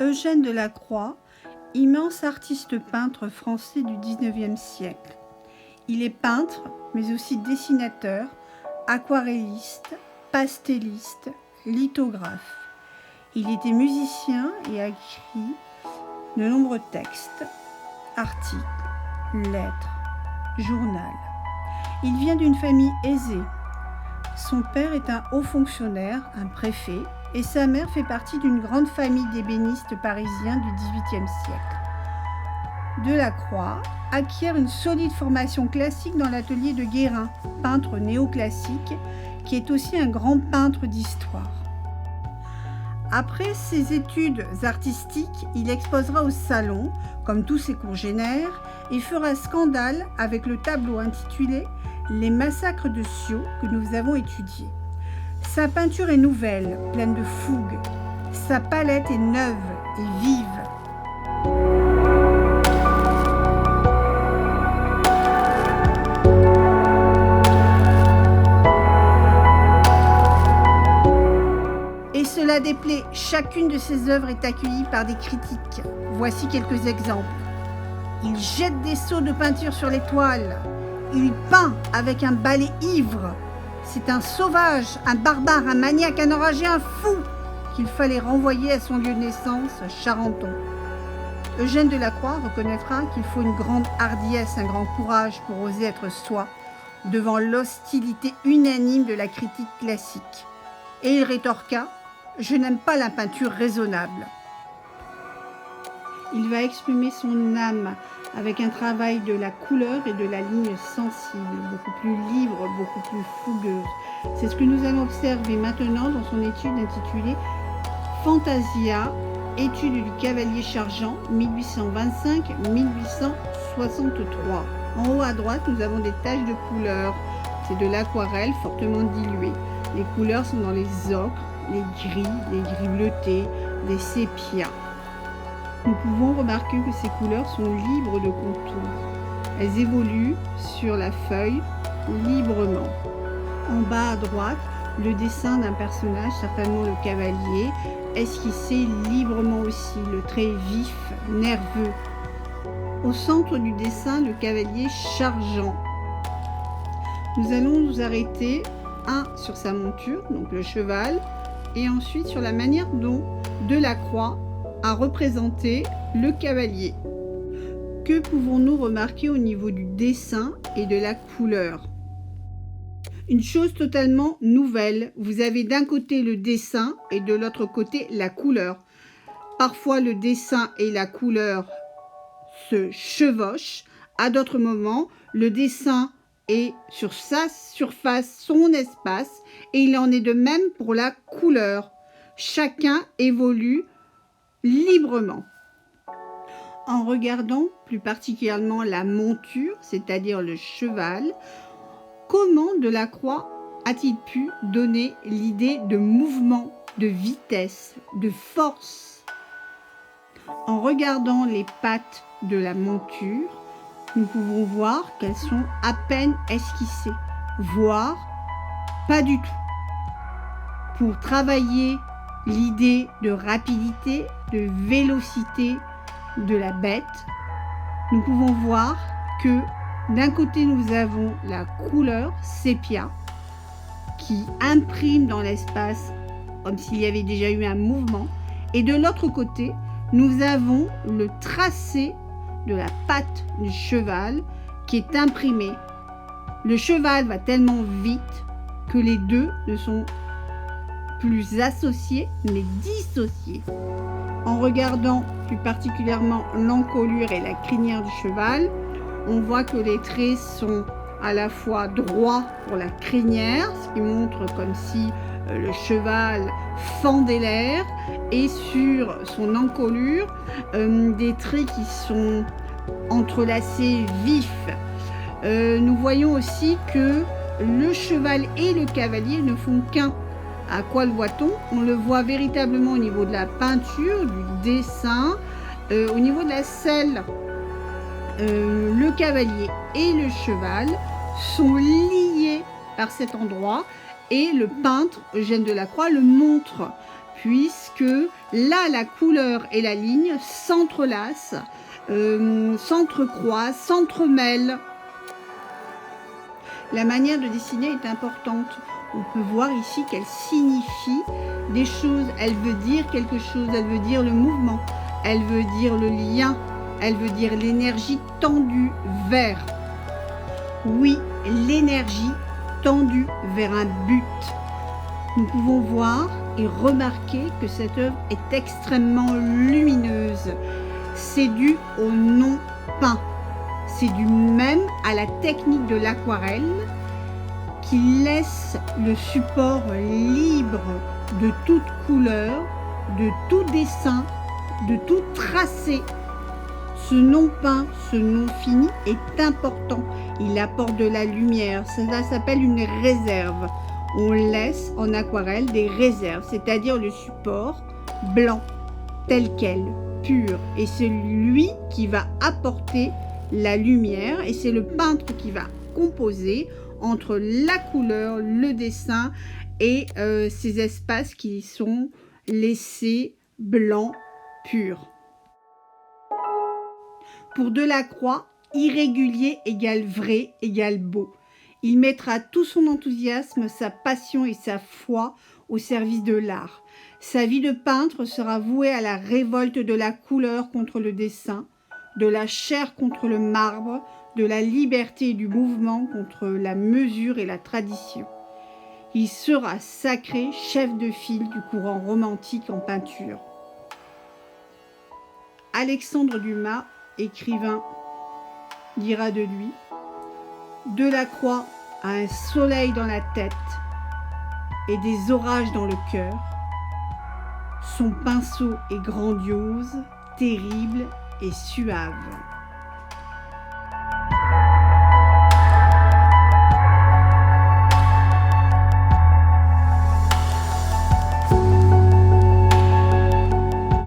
Eugène Delacroix, immense artiste peintre français du XIXe siècle. Il est peintre, mais aussi dessinateur, aquarelliste, pastelliste, lithographe. Il était musicien et a écrit de nombreux textes, articles, lettres, journaux. Il vient d'une famille aisée. Son père est un haut fonctionnaire, un préfet, et sa mère fait partie d'une grande famille d'ébénistes parisiens du XVIIIe siècle. Delacroix acquiert une solide formation classique dans l'atelier de Guérin, peintre néoclassique, qui est aussi un grand peintre d'histoire. Après ses études artistiques, il exposera au salon, comme tous ses congénères, et fera scandale avec le tableau intitulé « Les massacres de Sceaux » que nous avons étudié. Sa peinture est nouvelle, pleine de fougue. Sa palette est neuve et vive. Et cela déplaît, chacune de ses œuvres est accueillie par des critiques. Voici quelques exemples. Il jette des seaux de peinture sur les toiles. Il peint avec un balai ivre. C'est un sauvage, un barbare, un maniaque, un enragé, un fou qu'il fallait renvoyer à son lieu de naissance, Charenton. Eugène Delacroix reconnaîtra qu'il faut une grande hardiesse, un grand courage pour oser être soi devant l'hostilité unanime de la critique classique. Et il rétorqua « Je n'aime pas la peinture raisonnable ». Il va exprimer son âme avec un travail de la couleur et de la ligne sensible, beaucoup plus libre, beaucoup plus fougueuse. C'est ce que nous allons observer maintenant dans son étude intitulée « Fantasia, étude du cavalier chargeant 1825-1863 ». En haut à droite, nous avons des taches de couleur. C'est de l'aquarelle fortement diluée. Les couleurs sont dans les ocres, les gris bleutées, les sépias. Nous pouvons remarquer que ces couleurs sont libres de contours. Elles évoluent sur la feuille librement. En bas à droite, le dessin d'un personnage, certainement le cavalier, esquissé librement aussi, le trait vif, nerveux. Au centre du dessin, le cavalier chargeant. Nous allons nous arrêter sur sa monture, donc le cheval, et ensuite sur la manière dont Delacroix a représenté le cavalier. Que pouvons-nous remarquer au niveau du dessin et de la couleur ? Une chose totalement nouvelle. Vous avez d'un côté le dessin et de l'autre côté la couleur. Parfois le dessin et la couleur se chevauchent. À d'autres moments, le dessin est sur sa surface, son espace, et il en est de même pour la couleur. Chacun évolue librement. En regardant plus particulièrement la monture, c'est-à-dire le cheval, comment Delacroix a-t-il pu donner l'idée de mouvement, de vitesse, de force ? En regardant les pattes de la monture, nous pouvons voir qu'elles sont à peine esquissées, voire pas du tout. Pour travailler l'idée de rapidité, de vélocité de la bête, nous pouvons voir que d'un côté nous avons la couleur sépia qui imprime dans l'espace comme s'il y avait déjà eu un mouvement, et de l'autre côté nous avons le tracé de la patte du cheval qui est imprimé. Le cheval va tellement vite que les deux ne sont plus associés mais dissociés. En regardant plus particulièrement l'encolure et la crinière du cheval, on voit que les traits sont à la fois droits pour la crinière, ce qui montre comme si le cheval fendait l'air, et sur son encolure, des traits qui sont entrelacés vifs. Nous voyons aussi que le cheval et le cavalier ne font qu'un. À quoi le voit-on ? On le voit véritablement au niveau de la peinture, du dessin, au niveau de la selle. Le cavalier et le cheval sont liés par cet endroit, et le peintre Eugène Delacroix le montre. puisque là, la couleur et la ligne s'entrelacent, s'entrecroisent, s'entremêlent. La manière de dessiner est importante. On peut voir ici qu'elle signifie des choses. Elle veut dire quelque chose. Elle veut dire le mouvement. Elle veut dire le lien. Elle veut dire l'énergie tendue vers. Oui, l'énergie tendue vers un but. Nous pouvons voir et remarquer que cette œuvre est extrêmement lumineuse. C'est dû au non peint. C'est dû même à la technique de l'aquarelle qui laisse le support libre de toute couleur, de tout dessin, de tout tracé. Ce non peint, ce non fini est important. Il apporte de la lumière. Cela s'appelle une réserve. On laisse en aquarelle des réserves, c'est-à-dire le support blanc, tel quel, pur. Et c'est lui qui va apporter la lumière et c'est le peintre qui va composer entre la couleur, le dessin et ces espaces qui sont laissés blancs purs. Pour Delacroix, irrégulier égale vrai égale beau. Il mettra tout son enthousiasme, sa passion et sa foi au service de l'art. Sa vie de peintre sera vouée à la révolte de la couleur contre le dessin, de la chair contre le marbre, de la liberté et du mouvement contre la mesure et la tradition. Il sera sacré chef de file du courant romantique en peinture. Alexandre Dumas, écrivain, dira de lui: Delacroix a un soleil dans la tête et des orages dans le cœur. Son pinceau est grandiose, terrible et suave.